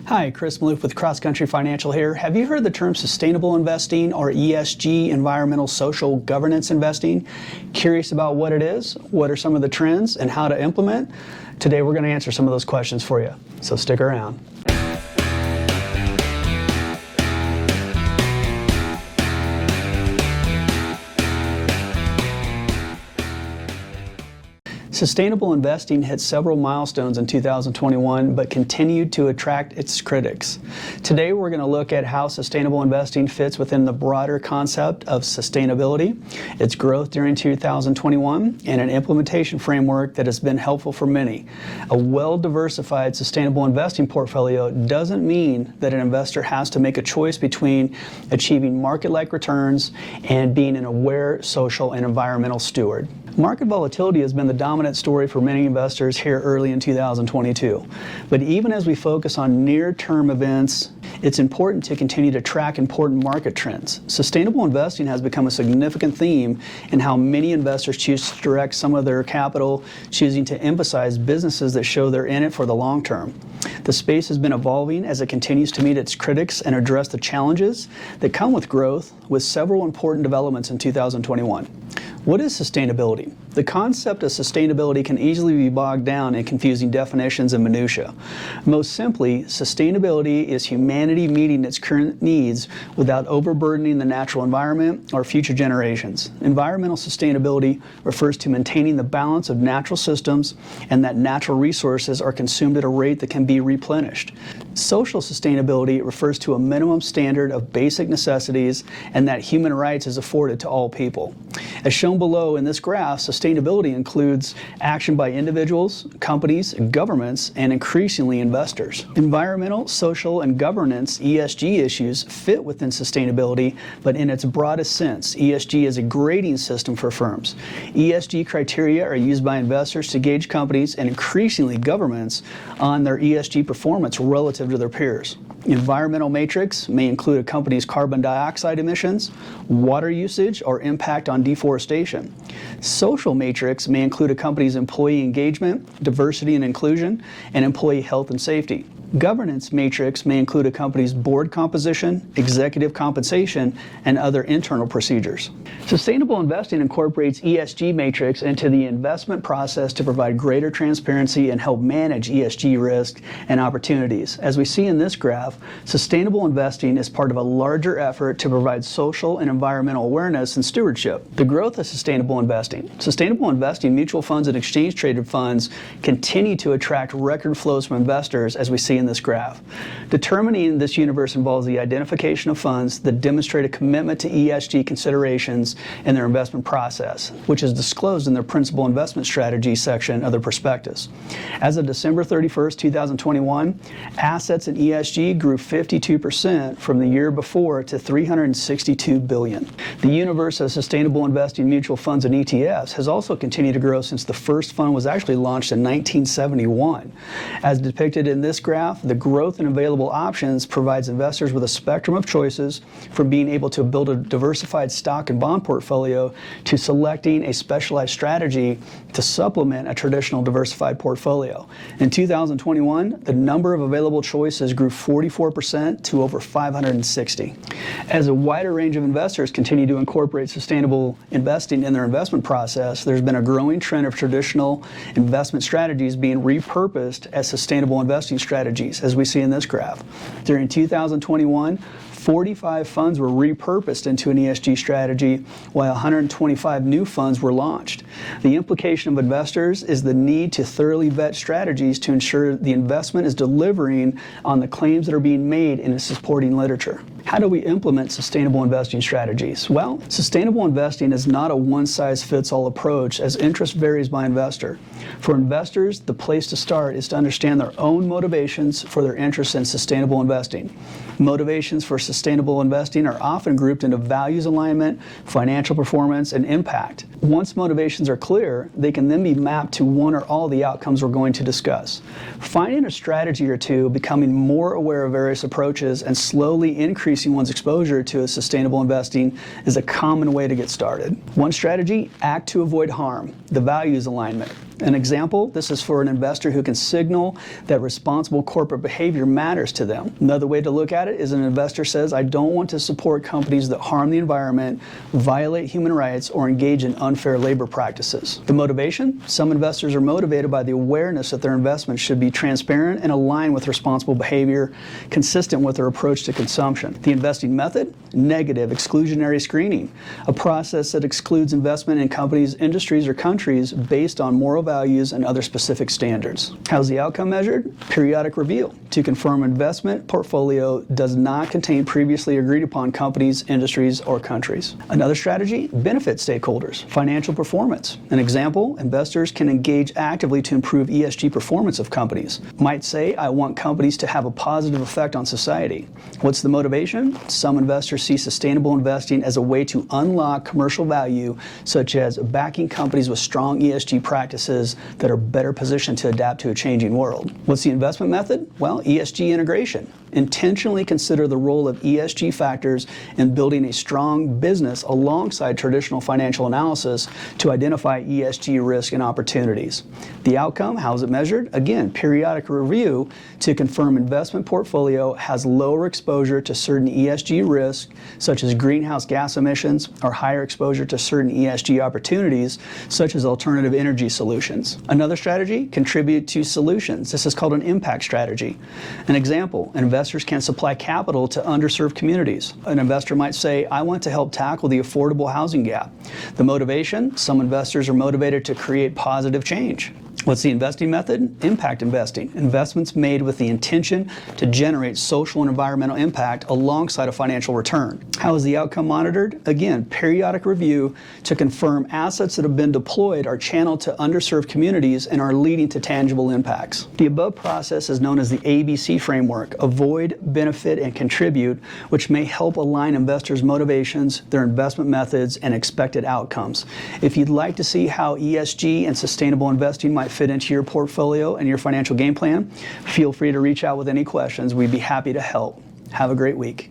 Hi, Chris Maloof with Cross Country Financial here. Have you heard the term sustainable investing or ESG, environmental social governance investing? Curious about what it is, what are some of the trends, and how to implement? Today we're going to answer some of those questions for you, so stick around. Sustainable investing hit several milestones in 2021, but continued to attract its critics. Today, we're going to look at how sustainable investing fits within the broader concept of sustainability, its growth during 2021, and an implementation framework that has been helpful for many. A well-diversified sustainable investing portfolio doesn't mean that an investor has to make a choice between achieving market-like returns and being an aware social and environmental steward. Market volatility has been the dominant story for many investors here early in 2022. But even as we focus on near-term events, it's important to continue to track important market trends. Sustainable investing has become a significant theme in how many investors choose to direct some of their capital, choosing to emphasize businesses that show they're in it for the long term. The space has been evolving as it continues to meet its critics and address the challenges that come with growth, with several important developments in 2021. What is sustainability? The concept of sustainability can easily be bogged down in confusing definitions and minutiae. Most simply, sustainability is humanity meeting its current needs without overburdening the natural environment or future generations. Environmental sustainability refers to maintaining the balance of natural systems and that natural resources are consumed at a rate that can be replenished. Social sustainability refers to a minimum standard of basic necessities and that human rights is afforded to all people. As shown below in this graph, sustainability includes action by individuals, companies, governments, and increasingly investors. Environmental, social, and governance (ESG) issues fit within sustainability, but in its broadest sense, ESG is a grading system for firms. ESG criteria are used by investors to gauge companies and increasingly governments on their ESG performance relative to their peers. Environmental matrix may include a company's carbon dioxide emissions, water usage, or impact on deforestation. Social matrix may include a company's employee engagement, diversity and inclusion, and employee health and safety. Governance matrix may include a company's board composition, executive compensation, and other internal procedures. Sustainable investing incorporates ESG matrix into the investment process to provide greater transparency and help manage ESG risk and opportunities. As we see in this graph, sustainable investing is part of a larger effort to provide social and environmental awareness and stewardship. The growth of sustainable investing. Sustainable investing mutual funds and exchange-traded funds continue to attract record flows from investors, as we see in this graph. Determining this universe involves the identification of funds that demonstrate a commitment to ESG considerations in their investment process, which is disclosed in their principal investment strategy section of their prospectus. As of December 31st, 2021, assets in ESG grew 52% from the year before to $362 billion. The universe of sustainable investing mutual funds and ETFs has also continued to grow since the first fund was actually launched in 1971. As depicted in this graph, the growth in available options provides investors with a spectrum of choices, from being able to build a diversified stock and bond portfolio to selecting a specialized strategy to supplement a traditional diversified portfolio. In 2021, the number of available choices grew 44% to over 560. As a wider range of investors continue to incorporate sustainable investing in their investment process, there's been a growing trend of traditional investment strategies being repurposed as sustainable investing strategies, as we see in this graph. During 2021, 45 funds were repurposed into an ESG strategy, while 125 new funds were launched. The implication of investors is the need to thoroughly vet strategies to ensure the investment is delivering on the claims that are being made in the supporting literature. How do we implement sustainable investing strategies? Well, sustainable investing is not a one-size-fits-all approach, as interest varies by investor. For investors, the place to start is to understand their own motivations for their interest in sustainable investing. Motivations for sustainable investing are often grouped into values alignment, financial performance, and impact. Once motivations are clear, they can then be mapped to one or all the outcomes we're going to discuss. Finding a strategy or two, becoming more aware of various approaches, and slowly increasing one's exposure to sustainable investing is a common way to get started. One strategy, act to avoid harm, the values alignment. An example, this is for an investor who can signal that responsible corporate behavior matters to them. Another way to look at it is an investor says, I don't want to support companies that harm the environment, violate human rights, or engage in unfair labor practices. The motivation? Some investors are motivated by the awareness that their investments should be transparent and aligned with responsible behavior, consistent with their approach to consumption. The investing method? Negative exclusionary screening, a process that excludes investment in companies, industries, or countries based on moral values and other specific standards. How's the outcome measured? Periodic review to confirm investment portfolio does not contain previously agreed upon companies, industries, or countries. Another strategy? Benefit stakeholders. Financial performance. An example, investors can engage actively to improve ESG performance of companies. Might say, I want companies to have a positive effect on society. What's the motivation? Some investors see sustainable investing as a way to unlock commercial value, such as backing companies with strong ESG practices that are better positioned to adapt to a changing world. What's the investment method? Well, ESG integration. Intentionally consider the role of ESG factors in building a strong business alongside traditional financial analysis to identify ESG risk and opportunities. The outcome, how is it measured? Again, periodic review to confirm investment portfolio has lower exposure to certain ESG risks, such as greenhouse gas emissions, or higher exposure to certain ESG opportunities, such as alternative energy solutions. Another strategy, contribute to solutions. This is called an impact strategy. An example, investors can supply capital to underserved communities. An investor might say, I want to help tackle the affordable housing gap. The motivation, some investors are motivated to create positive change. What's the investing method? Impact investing. Investments made with the intention to generate social and environmental impact alongside a financial return. How is the outcome monitored? Again, periodic review to confirm assets that have been deployed are channeled to underserved communities and are leading to tangible impacts. The above process is known as the ABC framework, avoid, benefit, and contribute, which may help align investors' motivations, their investment methods, and expected outcomes. If you'd like to see how ESG and sustainable investing might fit into your portfolio and your financial game plan, feel free to reach out with any questions. We'd be happy to help. Have a great week.